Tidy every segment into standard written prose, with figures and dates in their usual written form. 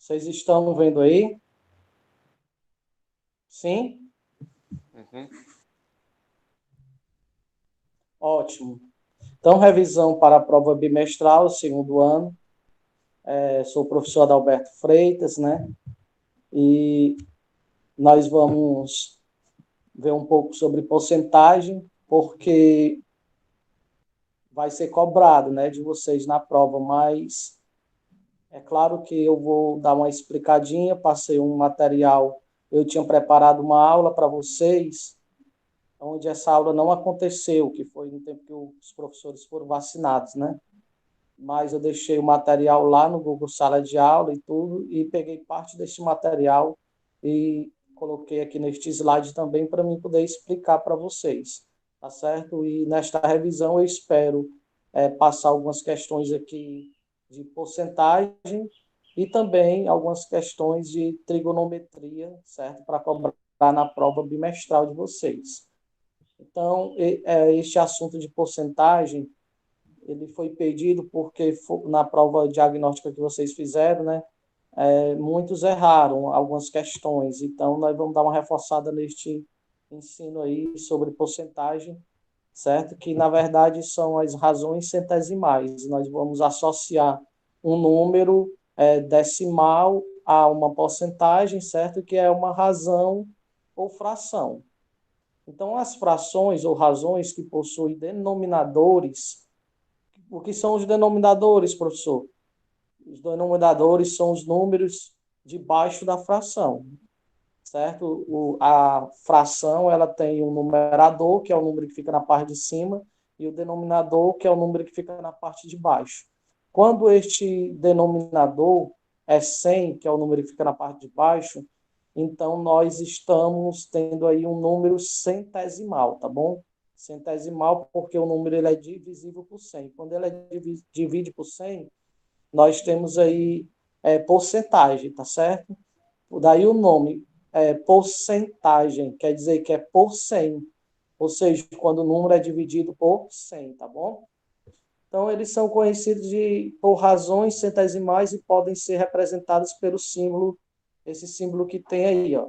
Vocês estão vendo aí? Sim? Uhum. Ótimo. Então, revisão para a prova bimestral, segundo ano. Sou o professor Adalberto Freitas, né? E nós vamos ver um pouco sobre porcentagem, porque vai ser cobrado, né, de vocês na prova, mas é claro que eu vou dar uma explicadinha, passei um material, eu tinha preparado uma aula para vocês, onde essa aula não aconteceu, que foi no tempo que os professores foram vacinados, né? Mas eu deixei o material lá no Google Sala de Aula e tudo, e peguei parte desse material e coloquei aqui neste slide também para mim poder explicar para vocês, tá certo? E nesta revisão eu espero passar algumas questões aqui de porcentagem e também algumas questões de trigonometria, certo? Para cobrar na prova bimestral de vocês. Então, este assunto de porcentagem, ele foi pedido porque na prova diagnóstica que vocês fizeram, né, muitos erraram algumas questões. Então, nós vamos dar uma reforçada neste ensino aí sobre porcentagem, certo? Que, na verdade, são as razões centesimais. Nós vamos associar um número decimal a uma porcentagem, certo? Que é uma razão ou fração. Então, as frações ou razões que possuem denominadores, o que são os denominadores, professor? Os denominadores são os números debaixo da fração, certo? A fração, ela tem um numerador, que é o número que fica na parte de cima, e o denominador, que é o número que fica na parte de baixo. Quando este denominador é 100, que é o número que fica na parte de baixo, então nós estamos tendo aí um número centesimal, tá bom? Centesimal porque o número ele é divisível por 100. Quando ele divide por 100, nós temos aí porcentagem, tá certo? Daí o nome porcentagem, quer dizer que é por 100, ou seja, quando o número é dividido por 100, tá bom? Então, eles são conhecidos por razões centesimais e podem ser representados pelo símbolo, esse símbolo que tem aí, ó,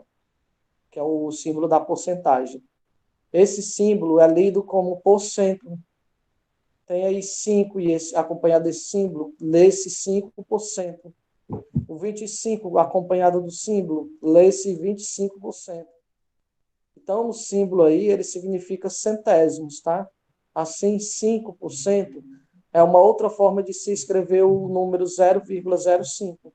que é o símbolo da porcentagem. Esse símbolo é lido como porcento. Tem aí 5 e acompanhado desse símbolo, lê-se 5%. O 25 acompanhado do símbolo, lê-se 25%. Então, o símbolo aí, ele significa centésimos, tá? Assim, 5% é uma outra forma de se escrever o número 0,05.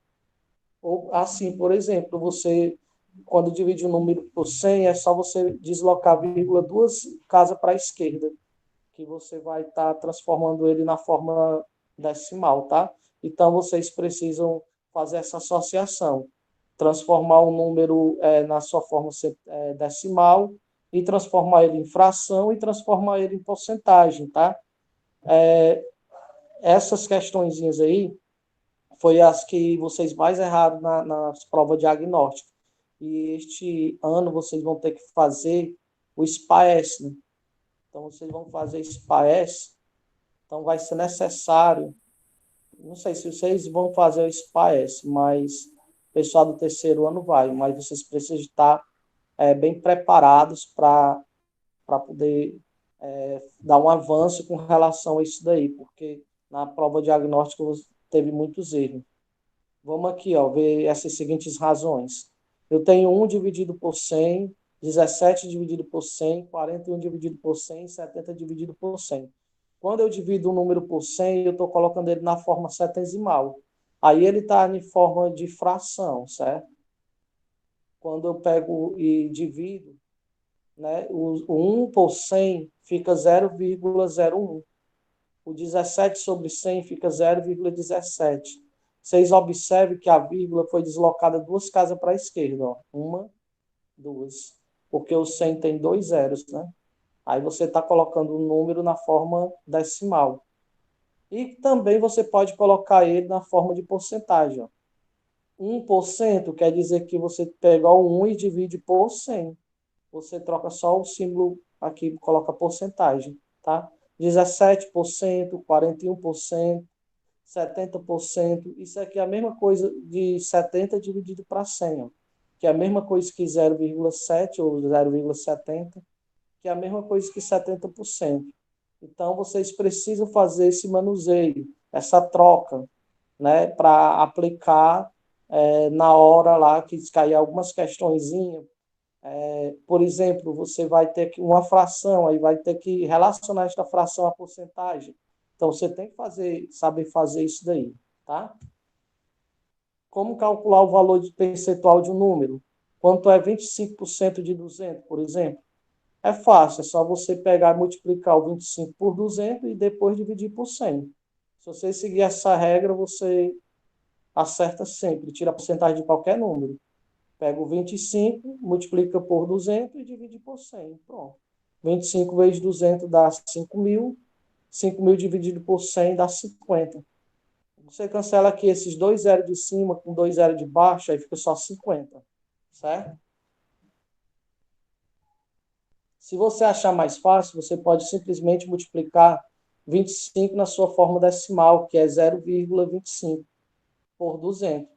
Ou assim, por exemplo, você, quando divide um número por 100, é só você deslocar a vírgula duas casas para a esquerda, que você vai estar transformando ele na forma decimal, tá? Então, vocês precisam fazer essa associação, transformar o número na sua forma decimal e transformar ele em fração e transformar ele em porcentagem, tá? Essas questõezinhas aí foi as que vocês mais erraram nas provas diagnósticas. E este ano vocês vão ter que fazer o SPAES, né? Então, vocês vão fazer SPAES, então vai ser necessário, não sei se vocês vão fazer o SPAES, mas o pessoal do terceiro ano vai, mas vocês precisam estar bem preparados para poder dar um avanço com relação a isso daí, porque na prova diagnóstica teve muitos erros. Vamos aqui, ó, ver essas seguintes razões. Eu tenho 1 dividido por 100, 17 dividido por 100, 41 dividido por 100, 70 dividido por 100. Quando eu divido um número por 100, eu estou colocando ele na forma centesimal. Aí ele está em forma de fração, certo? Quando eu pego e divido, né, o 1 por 100 fica 0,01. O 17 sobre 100 fica 0,17. Vocês observem que a vírgula foi deslocada duas casas para a esquerda. Ó. Uma, duas. Porque o 100 tem dois zeros, né? Aí você está colocando o número na forma decimal. E também você pode colocar ele na forma de porcentagem. Ó. 1% quer dizer que você pega o 1 e divide por 100. Você troca só o símbolo aqui e coloca porcentagem, tá? 17%, 41%, 70%. Isso aqui é a mesma coisa de 70 dividido para 100, ó, que é a mesma coisa que 0,7 ou 0,70, que é a mesma coisa que 70%. Então, vocês precisam fazer esse manuseio, essa troca, né, para aplicar na hora lá que cair algumas questõezinhas. Por exemplo, você vai ter que uma fração, aí vai ter que relacionar esta fração à porcentagem. Então, você tem que saber fazer isso daí, tá? Como calcular o valor de percentual de um número? Quanto é 25% de 200, por exemplo? É fácil, é só você pegar e multiplicar o 25 por 200 e depois dividir por 100. Se você seguir essa regra, você acerta sempre, tira a porcentagem de qualquer número. Pega o 25, multiplica por 200 e divide por 100. Pronto. 25 vezes 200 dá 5.000. 5.000 dividido por 100 dá 50. Você cancela aqui esses dois zeros de cima com dois zeros de baixo, aí fica só 50. Certo? Se você achar mais fácil, você pode simplesmente multiplicar 25 na sua forma decimal, que é 0,25 por 200.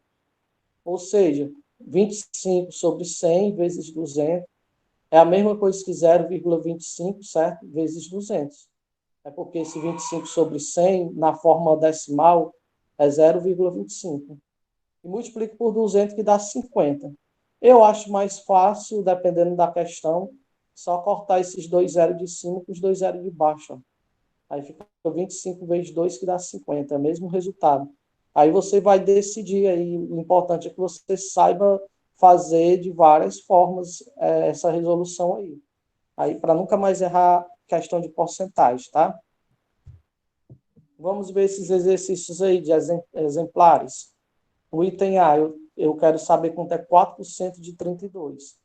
Ou seja, 25 sobre 100 vezes 200 é a mesma coisa que 0,25, certo? Vezes 200. É porque esse 25 sobre 100, na forma decimal, é 0,25. E multiplico por 200, que dá 50. Eu acho mais fácil, dependendo da questão, só cortar esses dois zeros de cima com os dois zeros de baixo. Aí fica 25 vezes 2, que dá 50. É o mesmo resultado. Aí você vai decidir aí. O importante é que você saiba fazer de várias formas essa resolução aí. Aí, para nunca mais errar questão de porcentagem, tá? Vamos ver esses exercícios aí de exemplares. O item A, eu quero saber quanto é 4% de 32.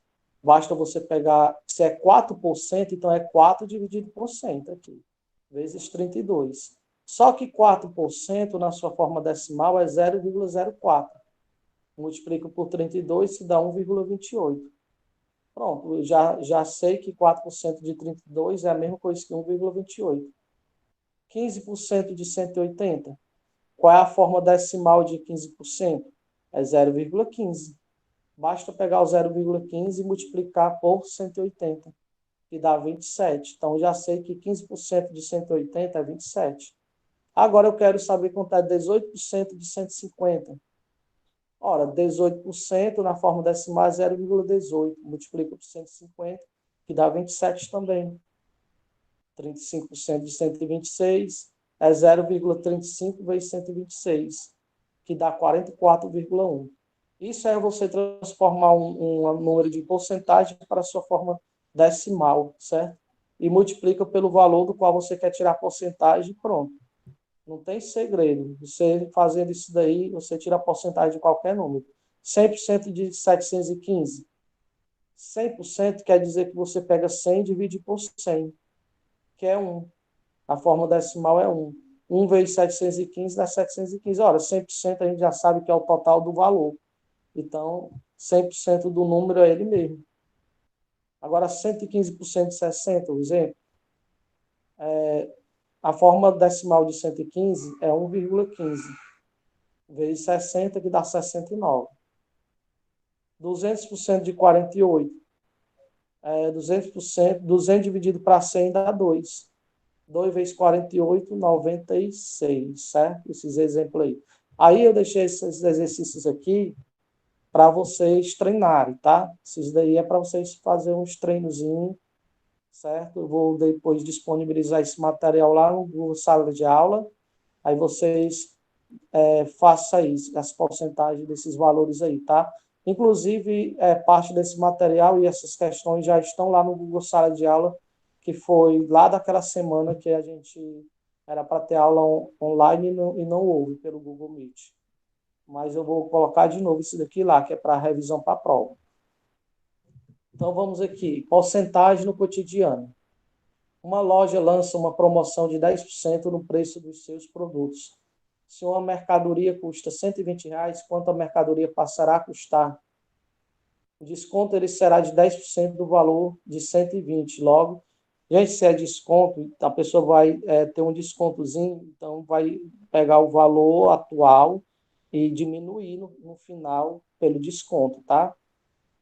Basta você pegar, se é 4%, então é 4 dividido por 100 aqui, vezes 32. Só que 4% na sua forma decimal é 0,04. Multiplica por 32, que dá 1,28. Pronto, eu já sei que 4% de 32 é a mesma coisa que 1,28. 15% de 180. Qual é a forma decimal de 15%? É 0,15. Basta pegar o 0,15 e multiplicar por 180, que dá 27. Então, já sei que 15% de 180 é 27. Agora, eu quero saber quanto é 18% de 150. Ora, 18% na forma decimal é 0,18. Multiplica por 150, que dá 27 também. 35% de 126 é 0,35 vezes 126, que dá 44,1. Isso é você transformar um número de porcentagem para a sua forma decimal, certo? E multiplica pelo valor do qual você quer tirar a porcentagem e pronto. Não tem segredo. Você fazendo isso daí, você tira a porcentagem de qualquer número. 100% de 715. 100% quer dizer que você pega 100 e divide por 100, que é 1. A forma decimal é 1. 1 vezes 715 dá 715. Ora, 100% a gente já sabe que é o total do valor. Então, 100% do número é ele mesmo. Agora, 115% de 60, por exemplo, a forma decimal de 115 é 1,15 vezes 60, que dá 69. 200% de 48 é 200%, 200 dividido para 100 dá 2. 2 vezes 48, 96, certo? Esses exemplos aí. Aí eu deixei esses exercícios aqui para vocês treinarem, tá? Esses daí é para vocês fazerem uns treinozinhos, certo? Eu vou depois disponibilizar esse material lá no sala de aula. Aí vocês façam isso, as porcentagens desses valores aí, tá? Inclusive, parte desse material e essas questões já estão lá no Google Sala de Aula, que foi lá daquela semana que a gente era para ter aula online e não houve pelo Google Meet. Mas eu vou colocar de novo isso daqui lá, que é para revisão para a prova. Então, vamos aqui. Porcentagem no cotidiano. Uma loja lança uma promoção de 10% no preço dos seus produtos. Se uma mercadoria custa R$ 120, quanto a mercadoria passará a custar? O desconto ele será de 10% do valor de 120. Logo, Gente, se é desconto, a pessoa vai ter um descontozinho, então vai pegar o valor atual e diminuir no final pelo desconto, tá?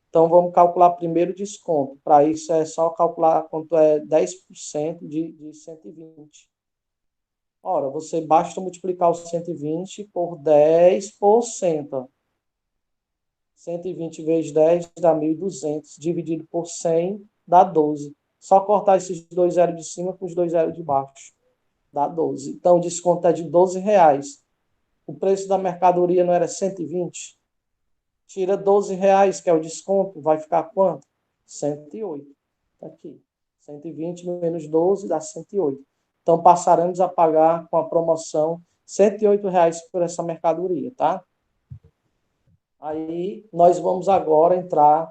Então, vamos calcular primeiro o desconto. Para isso, é só calcular quanto é 10% de 120. Ora, você basta multiplicar o 120 por 10%. 120 vezes 10 dá 1.200. Dividido por 100 dá 12. Só cortar esses dois zeros de cima com os dois zeros de baixo. Dá 12. Então, o desconto é de R$ 12. O preço da mercadoria não era 120? Tira R$ 12, que é o desconto, vai ficar quanto? 108. Tá aqui. 120 menos 12 dá 108. Então, passaremos a pagar com a promoção R$ 108 por essa mercadoria, tá? Aí, nós vamos agora entrar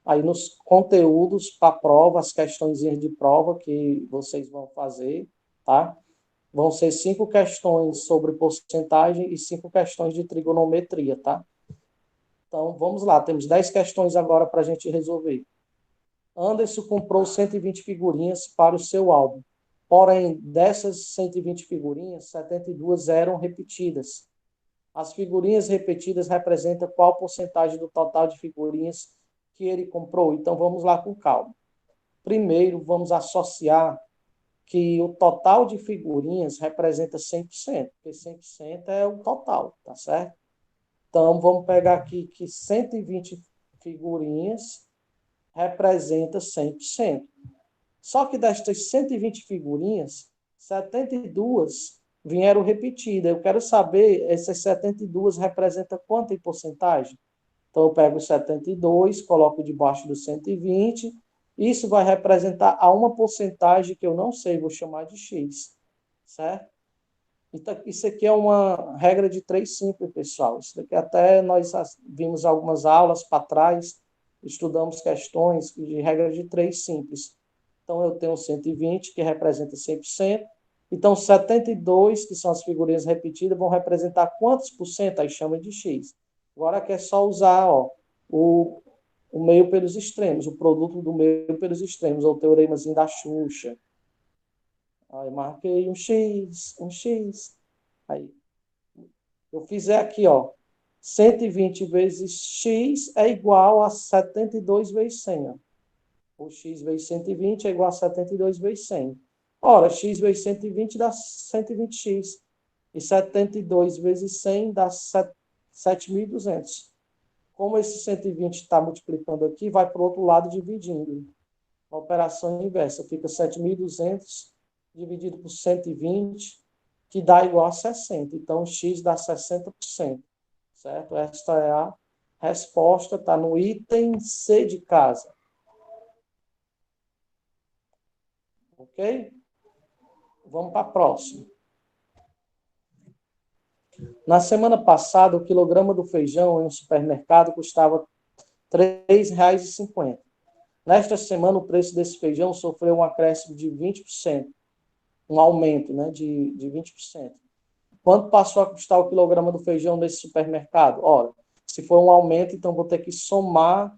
aí nos conteúdos para a prova, as questões de prova que vocês vão fazer, tá? Vão ser 5 questões sobre porcentagem e 5 questões de trigonometria, tá? Então, vamos lá, temos 10 questões agora para a gente resolver. Anderson comprou 120 figurinhas para o seu álbum. Porém, dessas 120 figurinhas, 72 eram repetidas. As figurinhas repetidas representam qual porcentagem do total de figurinhas que ele comprou? Então, vamos lá com calma. Primeiro, vamos associar que o total de figurinhas representa 100%, porque 100% é o total, tá certo? Então, vamos pegar aqui que 120 figurinhas representa 100%. Só que destas 120 figurinhas, 72 vieram repetidas. Eu quero saber, essas 72 representam quanto em porcentagem? Então, eu pego 72, coloco debaixo do 120. Isso vai representar a uma porcentagem que eu não sei, vou chamar de X. Certo? Então, isso aqui é uma regra de 3 simples, pessoal. Isso daqui até nós vimos algumas aulas para trás, estudamos questões de regra de 3 simples. Então, eu tenho 120, que representa 100%. Então, 72, que são as figurinhas repetidas, vão representar quantos por cento? Aí chama de X. Agora aqui é só usar o meio pelos extremos, o produto do meio pelos extremos, ou o teoremazinho da Xuxa. Aí marquei um X, um X. Aí eu fizer aqui, 120 vezes X é igual a 72 vezes 100. Ó. O X vezes 120 é igual a 72 vezes 100. Ora, X vezes 120 dá 120X. E 72 vezes 100 dá 7.200. Como esse 120 está multiplicando aqui, vai para o outro lado dividindo. A operação inversa fica 7.200 dividido por 120, que dá igual a 60. Então, X dá 60%. Certo? Esta é a resposta, está no item C de casa. Ok? Vamos para a próxima. Na semana passada, o quilograma do feijão em um supermercado custava R$ 3,50. Nesta semana, o preço desse feijão sofreu um acréscimo de 20%, um aumento, né, de 20%. Quanto passou a custar o quilograma do feijão nesse supermercado? Ora, se for um aumento, então vou ter que somar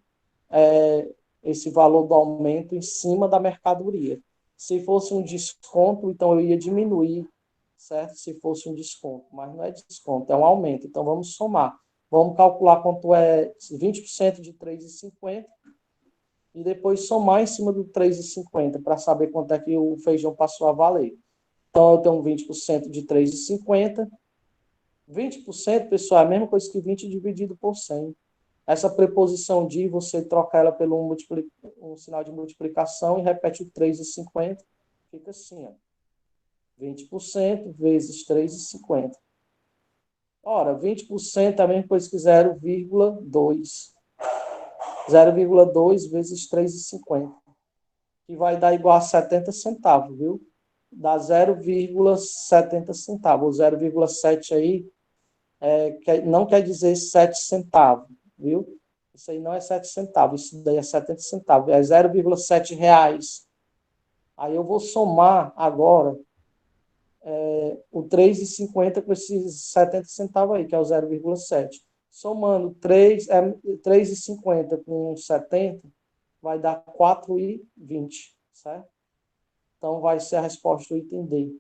esse valor do aumento em cima da mercadoria. Se fosse um desconto, então eu ia diminuir, certo? Se fosse um desconto, mas não é desconto, é um aumento. Então vamos somar. Vamos calcular quanto é 20% de 3,50 e depois somar em cima do 3,50 para saber quanto é que o feijão passou a valer. Então eu tenho 20% de 3,50. 20%, pessoal, é a mesma coisa que 20 dividido por 100. Essa preposição de, você troca ela pelo um sinal de multiplicação e repete o 3,50. Fica assim, ó. 20% vezes 3,50. Ora, 20% é a mesma coisa que 0,2. 0,2 vezes 3,50. Que vai dar igual a 70 centavos, viu? Dá 0,70 centavos. O 0,7 aí não quer dizer 7 centavos, viu? Isso aí não é 7 centavos, isso daí é 70 centavos, é 0,7 reais. Aí eu vou somar agora o 3,50 com esses 70 centavos aí, que é o 0,7. Somando 3,50 com 70, vai dar 4,20, certo? Então, vai ser a resposta do item D.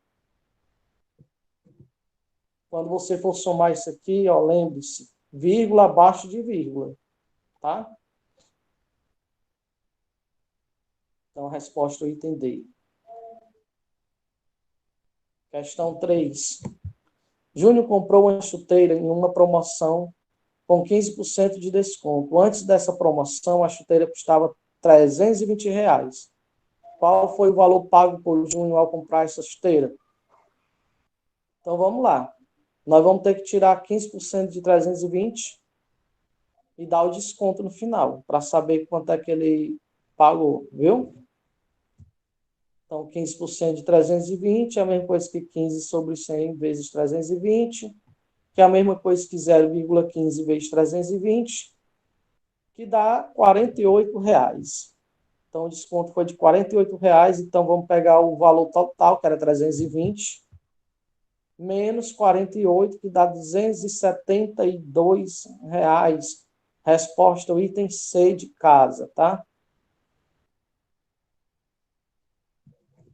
Quando você for somar isso aqui, ó, lembre-se, vírgula abaixo de vírgula, tá? Então, a resposta do item D. Questão 3. Júnior comprou uma chuteira em uma promoção com 15% de desconto. Antes dessa promoção, a chuteira custava R$ 320. Qual foi o valor pago por Júnior ao comprar essa chuteira? Então, vamos lá. Nós vamos ter que tirar 15% de 320 e dar o desconto no final, para saber quanto é que ele pagou, viu? Então, 15% de 320 é a mesma coisa que 15 sobre 100 vezes 320, que é a mesma coisa que 0,15 vezes 320, que dá R$ 48. Então, o desconto foi de R$ 48. Então, vamos pegar o valor total, que era 320, menos 48, que dá R$ 272. Resposta ao item C de casa, tá?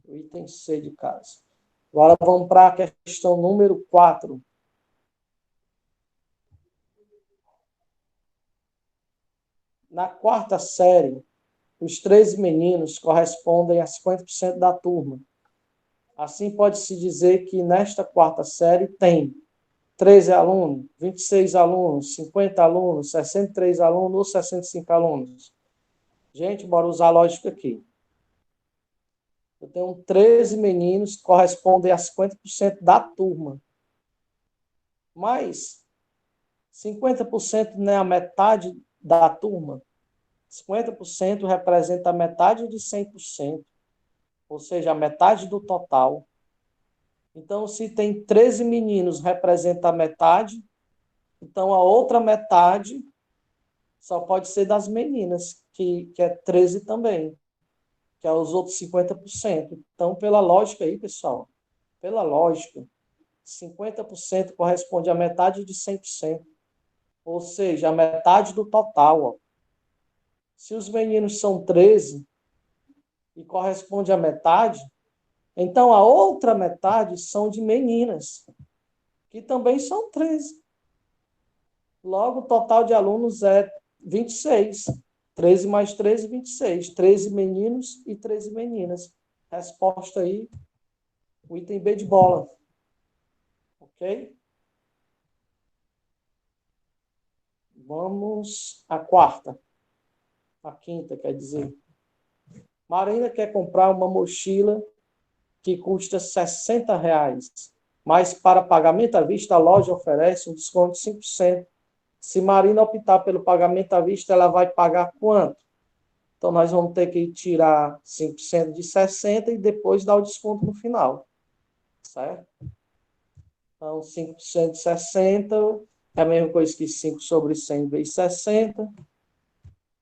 O item C de casa. Agora vamos para a questão número 4. Na quarta série, os 13 meninos correspondem a 50% da turma. Assim, pode-se dizer que nesta quarta série tem 13 alunos, 26 alunos, 50 alunos, 63 alunos ou 65 alunos. Gente, bora usar a lógica aqui. Eu tenho 13 meninos que correspondem a 50% da turma. Mas 50% não é a metade da turma. 50% representa a metade de 100%, ou seja, a metade do total. Então, se tem 13 meninos, representa a metade, então a outra metade só pode ser das meninas, que é 13 também, que é os outros 50%. Então, pela lógica aí, pessoal, pela lógica, 50% corresponde à metade de 100%, ou seja, a metade do total. Ó. Se os meninos são 13 e corresponde à metade, então a outra metade são de meninas, que também são 13. Logo, o total de alunos é 26. 13 mais 13, 26. 13 meninos e 13 meninas. Resposta aí, o item B de bola. Ok? Vamos à quarta. A quinta, quer dizer. Marina quer comprar uma mochila que custa R$ 60, mas para pagamento à vista a loja oferece um desconto de 5%. Se Marina optar pelo pagamento à vista, ela vai pagar quanto? Então, nós vamos ter que tirar 5% de 60 e depois dar o desconto no final. Certo? Então, 5% de 60 é a mesma coisa que 5 sobre 100 vezes 60,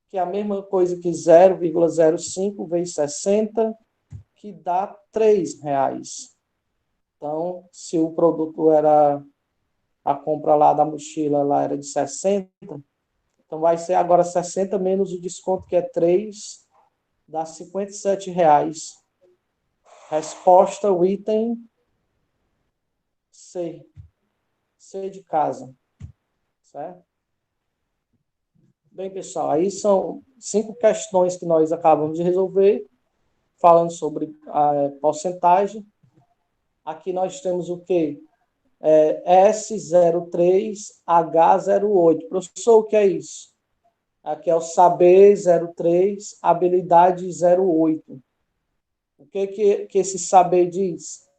que é a mesma coisa que 0,05 vezes 60, que dá R$ 3. Então, se o produto era, a compra lá da mochila lá era de 60, então vai ser agora 60 menos o desconto que é 3, dá R$ 57. Resposta, o item C. C de casa. Certo? Bem, pessoal, aí são 5 questões que nós acabamos de resolver, falando sobre a porcentagem. Aqui nós temos o quê? S03H08. Professor, o que é isso? Aqui é o saber 03, habilidade 08. O que esse saber diz?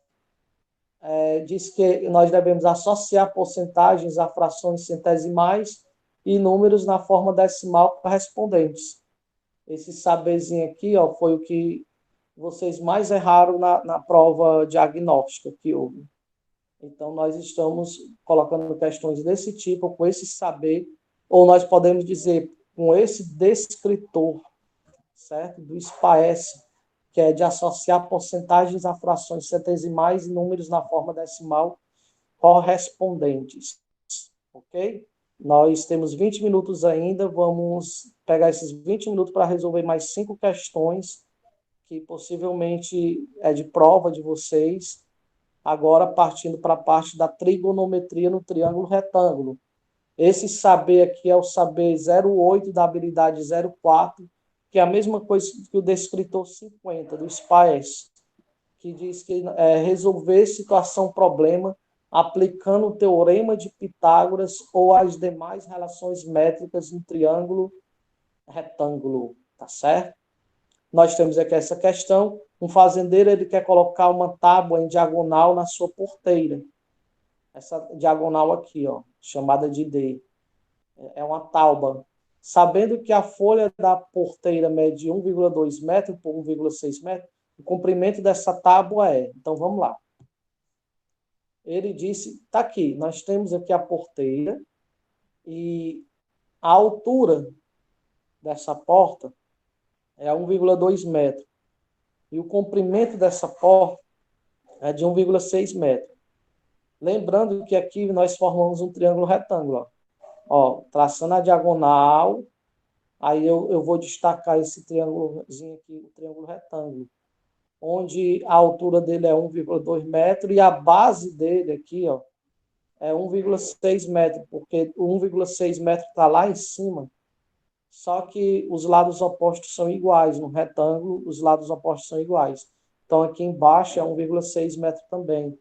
Diz que nós devemos associar porcentagens a frações centesimais e números na forma decimal correspondentes. Esse saberzinho aqui, ó, foi o que vocês mais erraram na prova diagnóstica que houve. Então, nós estamos colocando questões desse tipo, com esse saber, ou nós podemos dizer, com esse descritor, certo? Do SPAES, que é de associar porcentagens a frações centesimais e números na forma decimal correspondentes. Ok? Nós temos 20 minutos ainda, vamos pegar esses 20 minutos para resolver mais 5 questões que possivelmente é de prova de vocês, agora partindo para a parte da trigonometria no triângulo retângulo. Esse saber aqui é o saber 08 da habilidade 04, que é a mesma coisa que o descritor 50, do SPAES, que diz que resolver situação, problema, aplicando o teorema de Pitágoras ou as demais relações métricas no triângulo retângulo, tá certo? Nós temos aqui essa questão, um fazendeiro ele quer colocar uma tábua em diagonal na sua porteira. Essa diagonal aqui, ó, chamada de D. É uma tauba. Sabendo que a folha da porteira mede 1,2 metros por 1,6 metros, o comprimento dessa tábua é. Então, vamos lá. Ele disse, tá aqui, nós temos aqui a porteira e a altura dessa porta é 1,2 metros. E o comprimento dessa porta é de 1,6 metros. Lembrando que aqui nós formamos um triângulo retângulo. Ó, traçando a diagonal, aí eu vou destacar esse triângulozinho aqui, o triângulo retângulo, onde a altura dele é 1,2 metros e a base dele aqui, ó, é 1,6 metros, porque o 1,6 metros está lá em cima, só que os lados opostos são iguais. No retângulo, os lados opostos são iguais. Então, aqui embaixo é 1,6 metros também,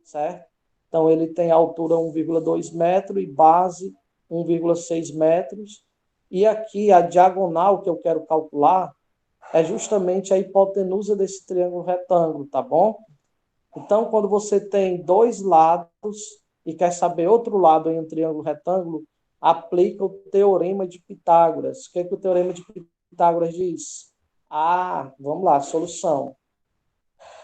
certo? Então, ele tem altura 1,2 metros e base 1,6 metros. E aqui, a diagonal que eu quero calcular é justamente a hipotenusa desse triângulo retângulo, tá bom? Então, quando você tem dois lados e quer saber outro lado em um triângulo retângulo, aplica o teorema de Pitágoras. O que é que o teorema de Pitágoras diz? Vamos lá, solução.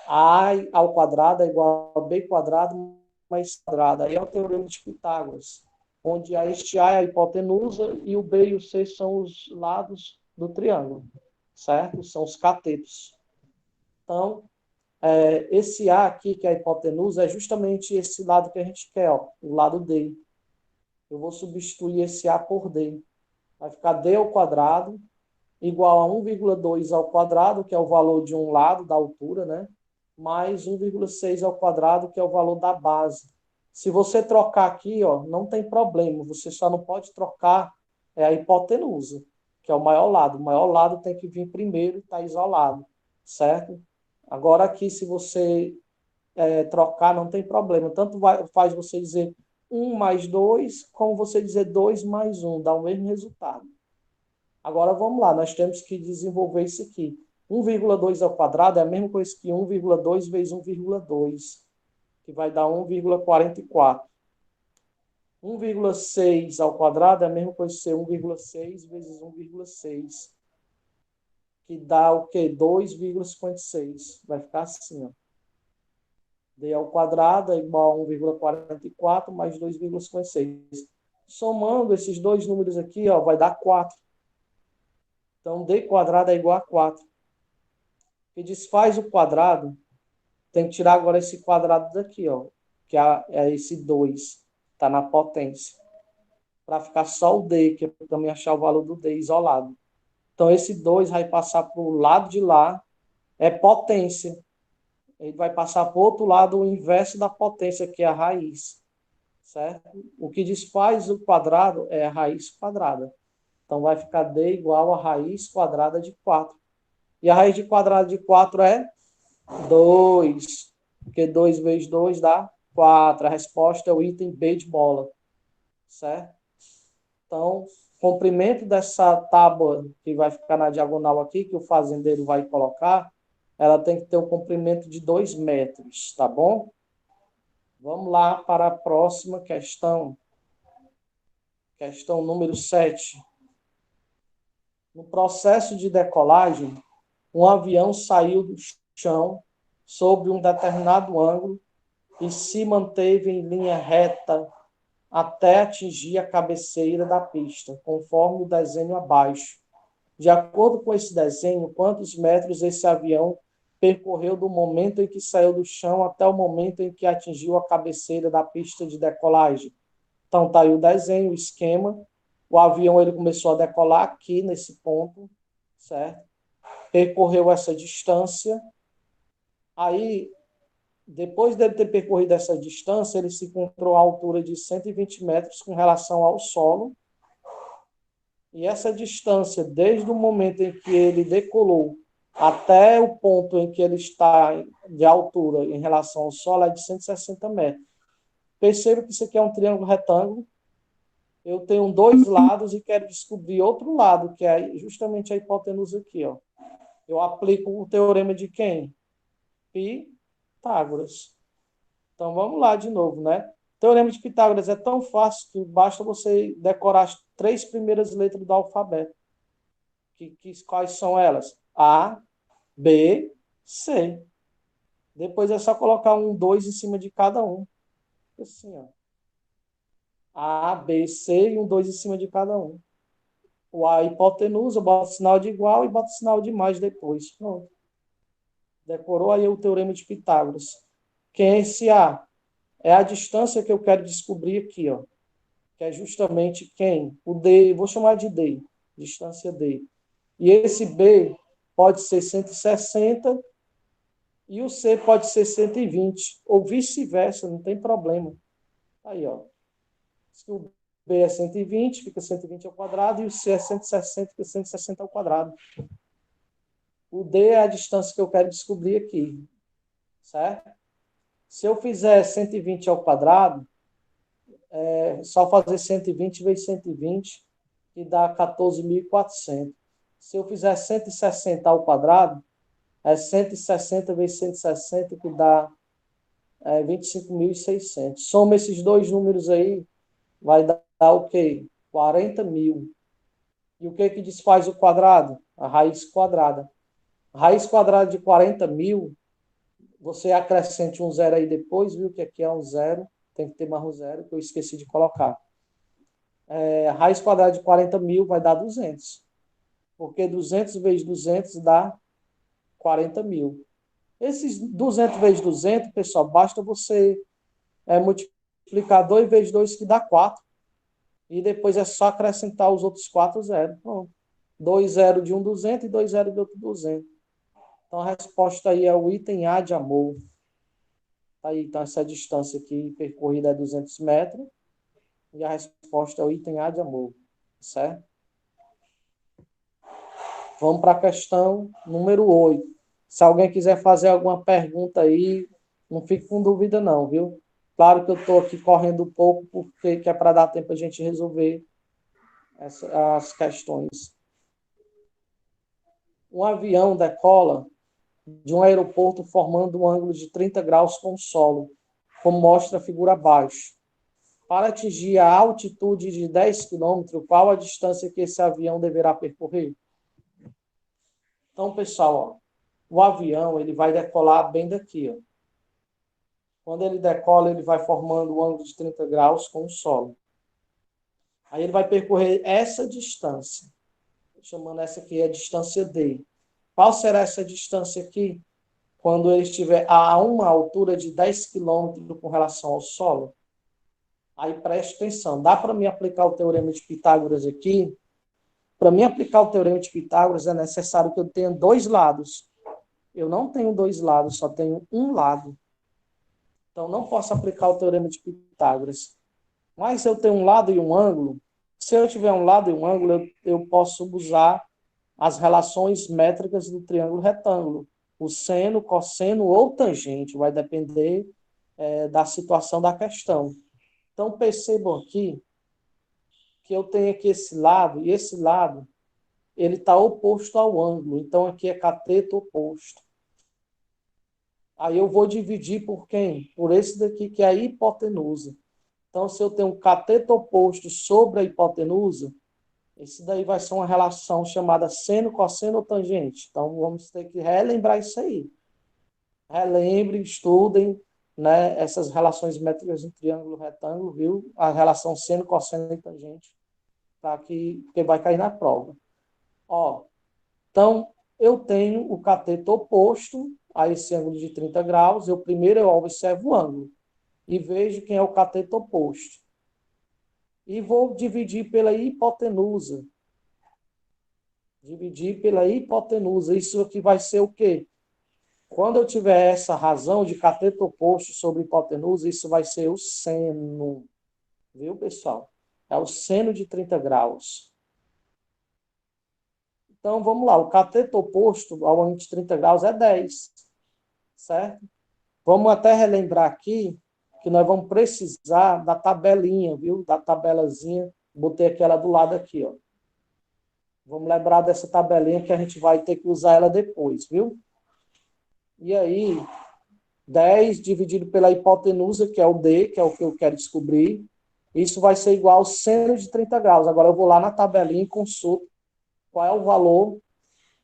A ao quadrado é igual a B quadrado mais quadrado. Aí é o teorema de Pitágoras, onde este A é a hipotenusa e o B e o C são os lados do triângulo, certo? São os catetos. Então, esse A aqui, que é a hipotenusa, é justamente esse lado que a gente quer, ó, o lado D. Eu vou substituir esse A por D. Vai ficar D ao quadrado igual a 1,2 ao quadrado, que é o valor de um lado da altura, né? Mais 1,6 ao quadrado, que é o valor da base. Se você trocar aqui, ó, não tem problema. Você só não pode trocar a hipotenusa, que é o maior lado. O maior lado tem que vir primeiro e está isolado, certo? Agora aqui, se você trocar, não tem problema. Tanto faz você dizer 1 mais 2, como você dizer 2 mais 1, dá o mesmo resultado. Agora vamos lá, nós temos que desenvolver isso aqui. 1,2 ao quadrado é a mesma coisa que 1,2 vezes 1,2, que vai dar 1,44. 1,6 ao quadrado é a mesma coisa que ser 1,6 vezes 1,6, que dá o quê? 2,56. Vai ficar assim, ó. D ao quadrado é igual a 1,44 mais 2,56. Somando esses dois números aqui, ó, vai dar 4. Então, D quadrado é igual a 4. E desfaz o quadrado, tem que tirar agora esse quadrado daqui, ó, que é esse 2, está na potência. Para ficar só o D, que é para também achar o valor do D isolado. Então, esse 2 vai passar para o lado de lá, é potência. Ele vai passar para o outro lado, o inverso da potência, que é a raiz. Certo? O que desfaz o quadrado é a raiz quadrada. Então, vai ficar D igual a raiz quadrada de 4. E a raiz de quadrada de 4 é 2. Porque 2 vezes 2 dá 4. A resposta é o item B de bola. Certo? Então, o comprimento dessa tábua que vai ficar na diagonal aqui, que o fazendeiro vai colocar, ela tem que ter um comprimento de 2 metros, tá bom? Vamos lá para a próxima questão. Questão número 7. No processo de decolagem, um avião saiu do chão sob um determinado ângulo e se manteve em linha reta até atingir a cabeceira da pista, conforme o desenho abaixo. De acordo com esse desenho, quantos metros esse avião percorreu do momento em que saiu do chão até o momento em que atingiu a cabeceira da pista de decolagem? Então, está aí o desenho, o esquema. O avião ele começou a decolar aqui nesse ponto, certo? percorreu essa distância. Aí, depois dele ter percorrido essa distância, ele se encontrou a altura de 120 metros com relação ao solo. E essa distância, desde o momento em que ele decolou até o ponto em que ele está de altura em relação ao solo, é de 160 metros. Perceba que isso aqui é um triângulo retângulo. Eu tenho dois lados e quero descobrir outro lado, que é justamente a hipotenusa aqui. Ó. Eu aplico o teorema de quem? Pitágoras. Então, vamos lá de novo, né? O teorema de Pitágoras é tão fácil que basta você decorar as três primeiras letras do alfabeto. Quais são elas? A, B, C. Depois é só colocar um 2 em cima de cada um. Assim, ó. A, B, C e um 2 em cima de cada um. A hipotenusa, bota sinal de igual e bota sinal de mais depois. Pronto. Decorou aí o teorema de Pitágoras. Quem é esse A? É a distância que eu quero descobrir aqui, ó. Que é justamente quem? O D, vou chamar de D, distância D. E esse B pode ser 160 e o C pode ser 120, ou vice-versa, não tem problema. Aí, ó. Se o B é 120, fica 120 ao quadrado, e o C é 160, fica 160 ao quadrado. O D é a distância que eu quero descobrir aqui, certo? Se eu fizer 120 ao quadrado, é só fazer 120 vezes 120, que dá 14.400. Se eu fizer 160 ao quadrado, é 160 vezes 160, que dá 25.600. Soma esses dois números aí, vai dar o quê? 40 mil. E o que desfaz o quadrado? A raiz quadrada. A raiz quadrada de 40 mil, você acrescente um zero aí depois, viu? Que aqui é um zero, tem que ter mais um zero, que eu esqueci de colocar. A raiz quadrada de 40 mil vai dar 200. Porque 200 vezes 200 dá 40 mil. Esses 200 vezes 200, pessoal, basta você multiplicar 2 vezes 2, que dá 4. E depois é só acrescentar os outros 4 zeros. Pronto. 2 zeros de um 200 e 2 zeros de outro 200. Então a resposta aí é o item A de amor. Tá aí, então essa distância aqui percorrida é 200 metros. E a resposta é o item A de amor. Certo? Vamos para a questão número 8. Se alguém quiser fazer alguma pergunta aí, não fique com dúvida não, viu? Claro que eu estou aqui correndo um pouco, porque é para dar tempo a gente resolver as questões. Um avião decola de um aeroporto formando um ângulo de 30 graus com o solo, como mostra a figura abaixo. Para atingir a altitude de 10 km, qual a distância que esse avião deverá percorrer? Então, pessoal, ó, o avião ele vai decolar bem daqui. Ó. Quando ele decola, ele vai formando um ângulo de 30 graus com o solo. Aí ele vai percorrer essa distância, chamando essa aqui a distância D. Qual será essa distância aqui? Quando ele estiver a uma altura de 10 km com relação ao solo? Aí preste atenção, dá para mim aplicar o teorema de Pitágoras aqui? Para mim aplicar o teorema de Pitágoras é necessário que eu tenha dois lados. Eu não tenho dois lados, só tenho um lado. Então, não posso aplicar o teorema de Pitágoras. Mas se eu tenho um lado e um ângulo, se eu tiver um lado e um ângulo, eu posso usar as relações métricas do triângulo retângulo. O seno, cosseno ou tangente, vai depender da situação da questão. Então, percebam aqui que eu tenho aqui esse lado, e esse lado, ele está oposto ao ângulo. Então, aqui é cateto oposto. Aí eu vou dividir por quem? Por esse daqui, que é a hipotenusa. Então, se eu tenho um cateto oposto sobre a hipotenusa, esse daí vai ser uma relação chamada seno, cosseno ou tangente. Então, vamos ter que relembrar isso aí. Relembrem, estudem, né, essas relações métricas em triângulo retângulo, viu? A relação seno, cosseno e tangente, tá? Que vai cair na prova. Ó, então, eu tenho o cateto oposto a esse ângulo de 30 graus. Primeiro eu observo o ângulo e vejo quem é o cateto oposto. E vou dividir pela hipotenusa. Dividir pela hipotenusa. Isso aqui vai ser o quê? Quando eu tiver essa razão de cateto oposto sobre hipotenusa, isso vai ser o seno. Viu, pessoal? É o seno de 30 graus. Então, vamos lá. O cateto oposto ao ângulo de 30 graus é 10. Certo? Vamos até relembrar aqui que nós vamos precisar da tabelinha, viu? Da tabelazinha. Botei aquela do lado aqui, ó. Vamos lembrar dessa tabelinha que a gente vai ter que usar ela depois, viu? E aí, 10 dividido pela hipotenusa, que é o D, que é o que eu quero descobrir, isso vai ser igual ao seno de 30 graus. Agora eu vou lá na tabelinha e consulto qual é o valor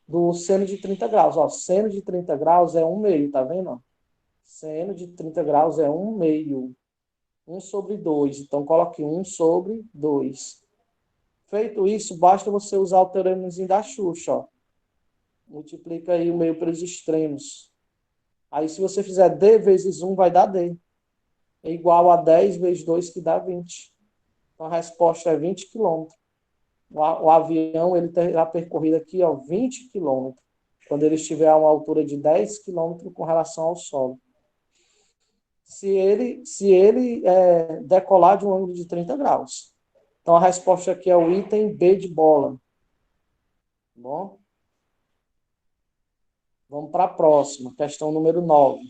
do seno de 30 graus. Ó, seno de 30 graus é 1 meio, tá vendo? Seno de 30 graus é 1 meio. 1 sobre 2. Então, coloque 1 sobre 2. Feito isso, basta você usar o teoremazinho da Xuxa, ó. Multiplica aí o meio pelos extremos. Aí, se você fizer D vezes 1, vai dar D. É igual a 10 vezes 2, que dá 20. Então, a resposta é 20 quilômetros. O avião ele terá percorrido aqui, ó, 20 quilômetros, quando ele estiver a uma altura de 10 quilômetros com relação ao solo. Se ele decolar de um ângulo de 30 graus. Então, a resposta aqui é o item B de bola. Bom? Vamos para a próxima, questão número 9.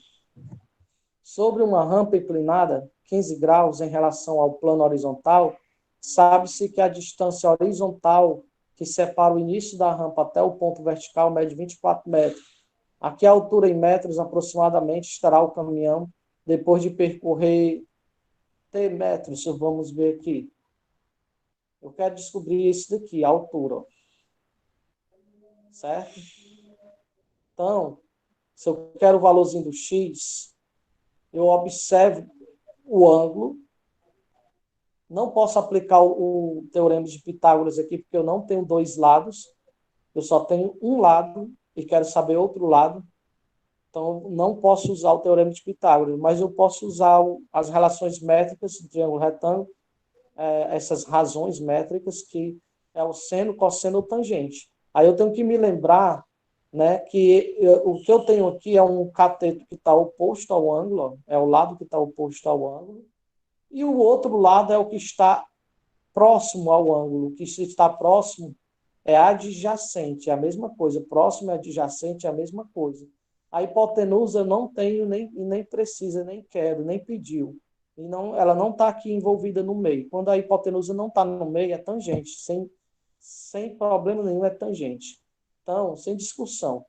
Sobre uma rampa inclinada, 15 graus em relação ao plano horizontal, sabe-se que a distância horizontal que separa o início da rampa até o ponto vertical mede 24 metros. A que altura em metros aproximadamente estará o caminhão depois de percorrer T metros? Vamos ver aqui. Eu quero descobrir isso daqui, a altura. Ó. Certo? Então, se eu quero o valorzinho do x, eu observo o ângulo. Não posso aplicar o teorema de Pitágoras aqui, porque eu não tenho dois lados. Eu só tenho um lado e quero saber outro lado. Então, não posso usar o teorema de Pitágoras, mas eu posso usar as relações métricas do triângulo retângulo, essas razões métricas, que é o seno, cosseno ou tangente. Aí eu tenho que me lembrar, né, que o que eu tenho aqui é um cateto que está oposto ao ângulo, ó, é o lado que está oposto ao ângulo, e o outro lado é o que está próximo ao ângulo. O que está próximo é adjacente, é a mesma coisa. Próximo e adjacente é a mesma coisa. A hipotenusa eu não tenho, nem precisa, nem quero, nem pediu. E não, ela não está aqui envolvida no meio. Quando a hipotenusa não está no meio, é tangente. Sem problema nenhum, é tangente. Então, sem discussão.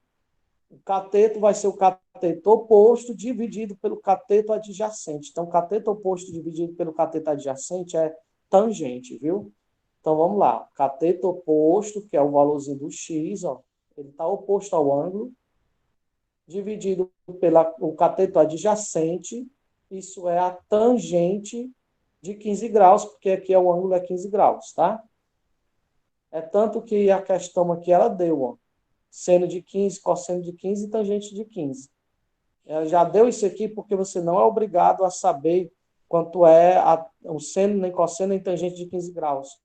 O cateto vai ser o cateto oposto dividido pelo cateto adjacente. Então, o cateto oposto dividido pelo cateto adjacente é tangente, viu? Então, vamos lá. Cateto oposto, que é o valorzinho do x, ó, ele está oposto ao ângulo, dividido pelo cateto adjacente, isso é a tangente de 15 graus, porque aqui o ângulo é 15 graus, tá? É tanto que a questão aqui, ela deu, ó, seno de 15, cosseno de 15 e tangente de 15. Ela já deu isso aqui porque você não é obrigado a saber quanto é o seno, nem cosseno, nem tangente de 15 graus,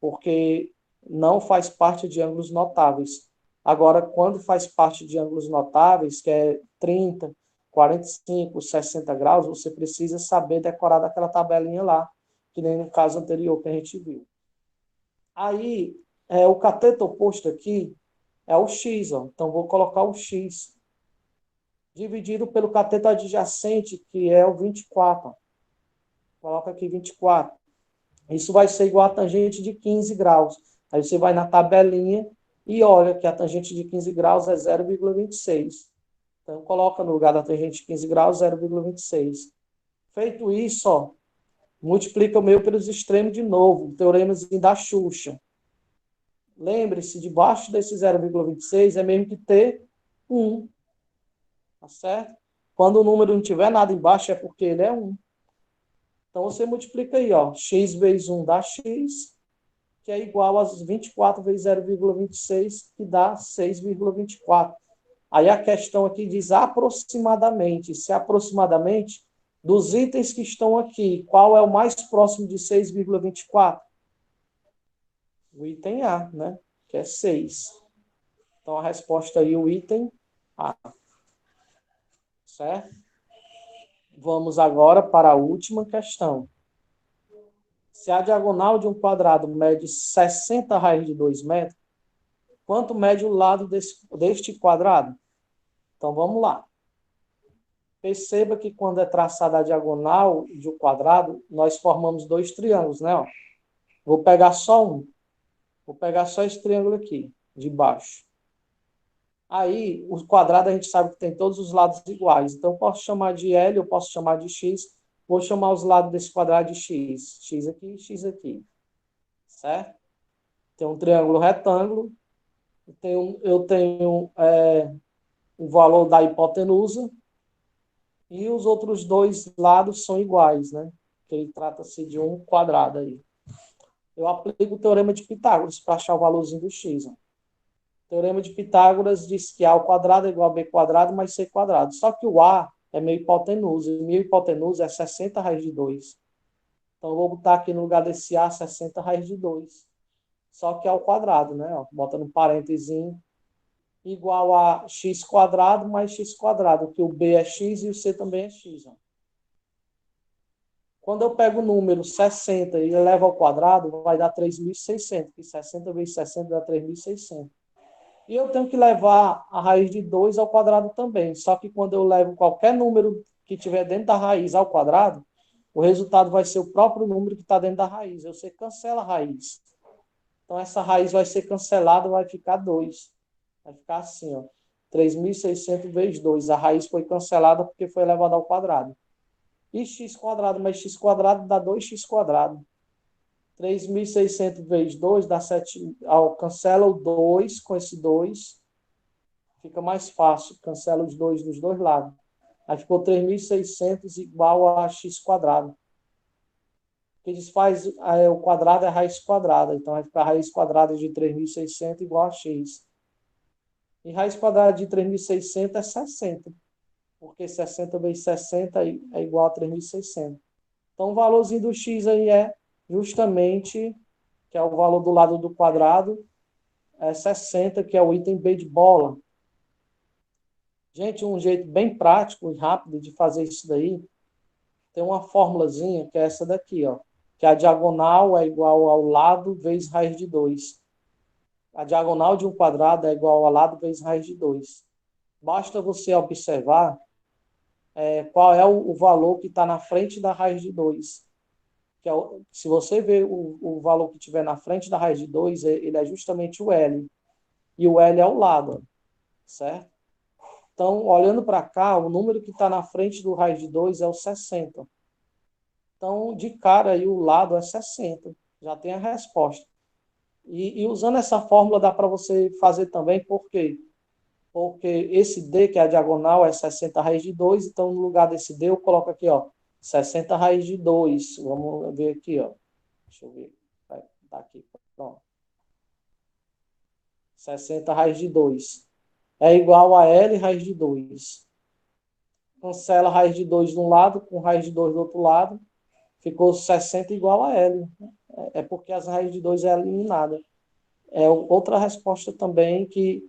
porque não faz parte de ângulos notáveis. Agora, quando faz parte de ângulos notáveis, que é 30, 45, 60 graus, você precisa saber decorar daquela tabelinha lá, que nem no caso anterior que a gente viu. Aí, o cateto oposto aqui é o x, ó. Então, vou colocar o x dividido pelo cateto adjacente, que é o 24. Coloca aqui 24. Isso vai ser igual a tangente de 15 graus. Aí você vai na tabelinha e olha que a tangente de 15 graus é 0,26. Então, coloca no lugar da tangente de 15 graus 0,26. Feito isso, ó, multiplica o meio pelos extremos de novo. O teorema da Xuxa. Lembre-se, debaixo desse 0,26 é mesmo que ter 1. Tá certo? Quando o número não tiver nada embaixo, é porque ele é 1. Então, você multiplica aí, ó, x vezes 1 dá x, que é igual a 24 vezes 0,26, que dá 6,24. Aí a questão aqui diz aproximadamente. Se aproximadamente, dos itens que estão aqui, qual é o mais próximo de 6,24? O item A, né? Que é 6. Então, a resposta aí, o item A. Certo? Vamos agora para a última questão. Se a diagonal de um quadrado mede 60 raiz de 2 metros, quanto mede o lado deste quadrado? Então, vamos lá. Perceba que quando é traçada a diagonal de um quadrado, nós formamos dois triângulos, né? Vou pegar só um. Vou pegar só esse triângulo aqui, de baixo. Aí, o quadrado a gente sabe que tem todos os lados iguais. Então, eu posso chamar de L, eu posso chamar de X. Vou chamar os lados desse quadrado de X. X aqui e X aqui. Certo? Tem um triângulo retângulo. Eu tenho o valor da hipotenusa. E os outros dois lados são iguais, né? Porque trata-se de um quadrado aí. Eu aplico o teorema de Pitágoras para achar o valorzinho do x. Ó. O teorema de Pitágoras diz que A ao quadrado é igual a B quadrado mais C quadrado. Só que o A é meio hipotenusa. E meio hipotenusa é 60 raiz de 2. Então, eu vou botar aqui no lugar desse A 60 raiz de 2. Só que é ao quadrado, né? Ó, bota no parênteses igual a x quadrado mais x quadrado, que o B é x e o C também é x. Ó. Quando eu pego o número 60 e elevo ao quadrado, vai dar 3.600, que 60 vezes 60 dá 3.600. E eu tenho que levar a raiz de 2 ao quadrado também. Só que quando eu levo qualquer número que tiver dentro da raiz ao quadrado, o resultado vai ser o próprio número que está dentro da raiz. Você cancela a raiz. Então, essa raiz vai ser cancelada, vai ficar 2. Vai ficar assim, ó. 3.600 vezes 2. A raiz foi cancelada porque foi elevada ao quadrado. E x quadrado mais x quadrado dá 2x quadrado. 3.600 vezes 2 dá 7. Cancela o 2 com esse 2. Fica mais fácil. Cancela os 2 dos dois lados. Aí ficou 3.600 igual a x quadrado. Que desfaz o quadrado é a raiz quadrada. Então vai ficar a raiz quadrada de 3.600 igual a x. E raiz quadrada de 3.600 é 60. Porque 60 vezes 60 é igual a 3.600. Então, o valorzinho do x aí é justamente, que é o valor do lado do quadrado, é 60, que é o item B de bola. Gente, um jeito bem prático e rápido de fazer isso daí, tem uma formulazinha, que é essa daqui, ó, que a diagonal é igual ao lado vezes raiz de 2. A diagonal de um quadrado é igual ao lado vezes raiz de 2. Basta você observar qual é o valor que está na frente da raiz de 2. Se você ver o valor que tiver na frente da raiz de 2, ele é justamente o L. E o L é o lado, certo? Então, olhando para cá, o número que está na frente do raiz de 2 é o 60. Então, de cara, aí o lado é 60. Já tem a resposta. E usando essa fórmula, dá para você fazer também, por quê? Porque esse D, que é a diagonal, é 60 raiz de 2. Então, no lugar desse D, eu coloco aqui, ó, 60 raiz de 2. Vamos ver aqui, ó. Deixa eu ver. Vai dar aqui. Pronto. 60 raiz de 2. É igual a L raiz de 2. Cancela a raiz de 2 de um lado com raiz de 2 do outro lado. Ficou 60 igual a L. É porque as raízes de 2 é eliminada. É outra resposta também que,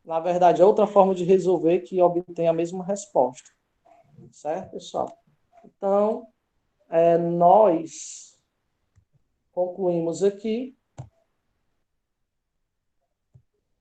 na verdade, é outra forma de resolver que obtém a mesma resposta. Certo, pessoal? Então, nós concluímos aqui